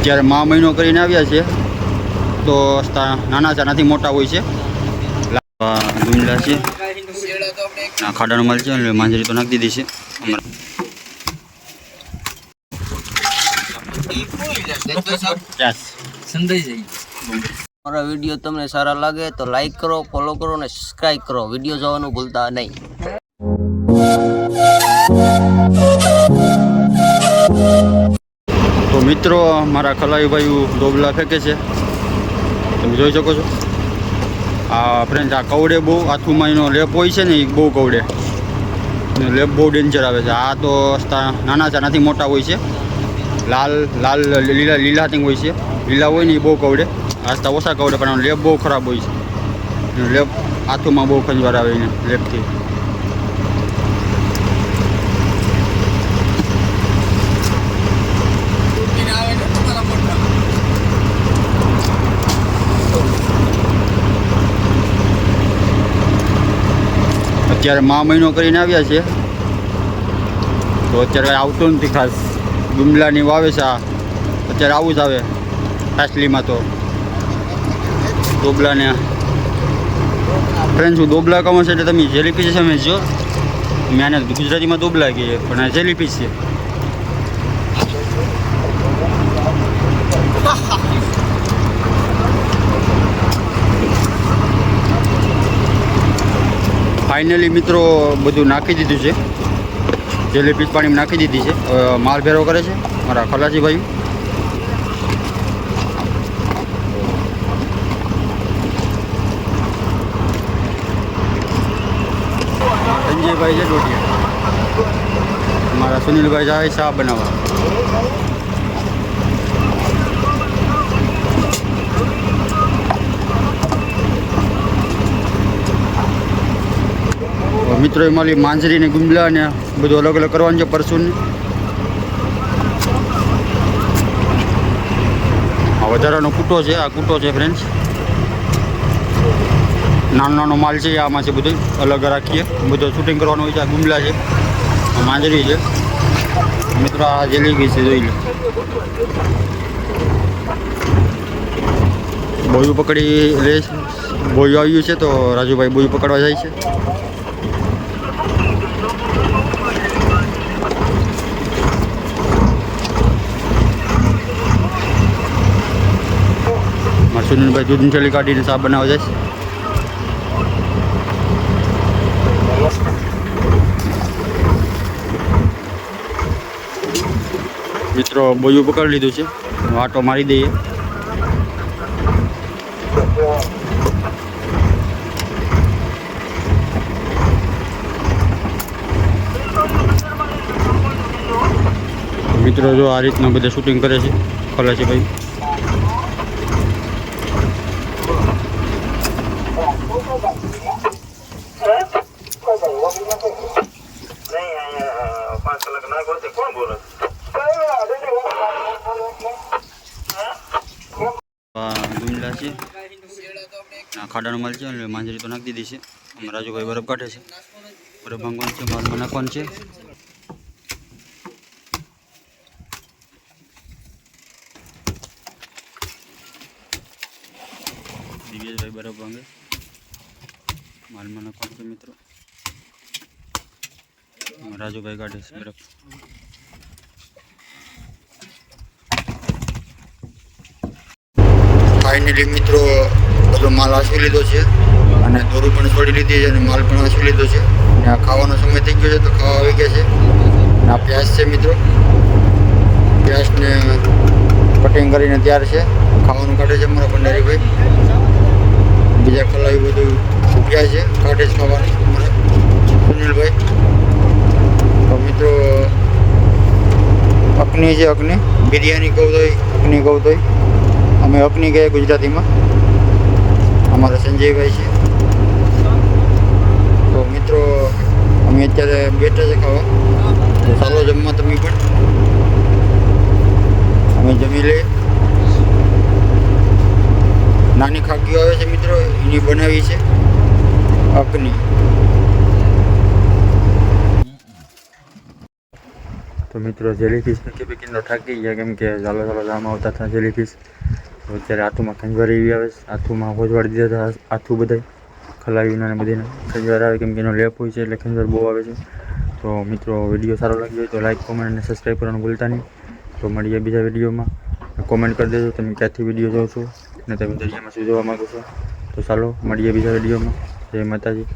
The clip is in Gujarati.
અત્યારે મા મહિનો કરીને આવ્યા છે તો નાના ચાનાથી મોટા હોય છે. ગુંદલા છે, ખાડાનો માલ છે એટલે માંજરી તો નાખી દીધી છે. મારા વિડીયો તમને સારા લાગે તો લાઈક કરો, ફોલો કરો અને સબસ્ક્રાઇબ કરો. વિડીયો જોવાનું ભૂલતા નહીં. તો મિત્રો મારા ખલાઈભાઈ ડોબલા ફેંકે છે, તમે જોઈ શકો છો. આ ફ્રેન્ડ આ કવડે બહુ આથુમાં એનો લેપ હોય છે ને, એ બહુ કવડે લેપ બહુ ડેન્જર આવે છે. આ તો નાના ચાનાથી મોટા હોય છે, લાલ લાલ લીલા લીલાથી હોય છે. લીલા હોય ને એ બહુ કવડે, આસ્તા ઓછા કવડે પણ લેપ બહુ ખરાબ હોય છે. લેપ આથુમાં બહુ ખંજવાર આવે એને લેપથી. અત્યારે મા મહિનો કરીને આવ્યા છે તો અત્યારે આવતું નથી ખાસ. ગુંદલાની વાવે છે આ, અત્યારે આવું જ આવે ફાસલીમાં. તો દોબલાને ફ્રેન્ડ શું દોબલા કમો છે એટલે તમે જેલીફિશ સમજજો. મેં આને ગુજરાતીમાં દોબલા કહીએ પણ આ જેલીફિશ છે. ફાઇનલી મિત્રો બધું નાખી દીધું છે, જેલીફિશ પાણીમાં નાખી દીધી છે. હવે માલ ભેરો કરે છે મારા ખલાસી ભાઈ. સંજયભાઈ છે ડોટિયા, મારા સુનિલભાઈ જાય ચા બનાવવા. મિત્રો એમાં માંજરી ને ગુંદલા ને બધું અલગ અલગ કરવાનું છે પરસુને. આ વધારાનો કૂટો છે, આ કૂટો છે ફ્રેન્ડ્સ. નાનો નાનો માલ છે આમાં છે, બધું અલગ રાખીએ. બધું શૂટિંગ કરવાનું હોય છે. આ ગુંદલા છે, આ માંજરી છે મિત્રો. આ જેલીફિશ છે, જોઈ લો. બોયું પકડી લે છે, બોયું આવ્યું છે તો રાજુભાઈ બોયું પકડવા જાય છે. સુનિલભાઈ દૂધની થેલી કાઢીને ચા બનાવવા જાય છે. મિત્રો બોયું પકડી લીધું છે, આટો મારી દઈએ. મિત્રો જો આ રીતના બધા શૂટિંગ કરે છે ખલાસી ભાઈ. ગુંદલા છે, ખાડાનો માલ છે એટલે માંજરી તો નાખી દીધી છે. રાજુભાઈ બરફ કાઢે છે, બરફ ભાંગવાનું છે, માલમાં નાખવાનું છે. દિવ્યેશભાઈ બરફ ભાંગે, માલમાં નાખવાનું છે મિત્રો. રાજુભાઈ કાઢે છે બરફ. ફાઇનલી મિત્રો બધો માલ આસવી લીધો છે અને દોરું પણ છોડી લીધી છે અને માલ પણ આસવી લીધો છે. અને આ ખાવાનો સમય થઈ ગયો છે તો ખાવા આવી ગયા છે. અને આ પ્યાસ છે મિત્રો, પ્યાસને કટિંગ કરીને તૈયાર છે. ખાવાનું કાઢે છે અમારા ભંડારીભાઈ. બીજા ખલાઈ બધું ઉગ્યા છે, કાઢે છે ખાવાનું અમારા સુનિલભાઈ. તો મિત્રો અગ્નિ છે, અગ્નિ બિરયાની કહું તોય અગ્નિ કહું તોય અમે અગ્નિ કહીએ ગુજરાતીમાં. અમારા સંજયભાઈ છે. તો મિત્રો અમે અત્યારે બેઠા છે ખાવા, તો ચાલો જમવા તમે પણ. અમે જમી લઈએ. નાની ખાકીઓ આવે છે મિત્રો, એની બનાવી છે અગ્નિ. તો તો મિત્રો જેલીફિશ મૂકી મૂકીને થાકી ગયા, કેમ કે ચાલો જામ આવતા હતા જેલીફિશ. તો અત્યારે આથુમાં ખંજવાર એવી આવે છે, આથુમાં ભોજવાડી દીધા હતા આથું બધાય ખલાવીના ને બધાને ખંજવાર આવે, કેમ કે એનો લેપ હોય છે એટલે ખંજવાર બહુ આવે છે. તો મિત્રો વિડીયો સારો લાગ્યો હોય તો લાઈક, કોમેન્ટ અને સબસ્ક્રાઈબ કરવાનું ભૂલતા નહીં. તો મળીએ બીજા વિડીયોમાં. કોમેન્ટ કરી દેજો તમે ક્યાંથી વિડીયો જોવો છો અને તમે દરિયામાં શું જોવા માગો છો. તો ચાલો મળીએ બીજા વિડીયોમાં. જય માતાજી.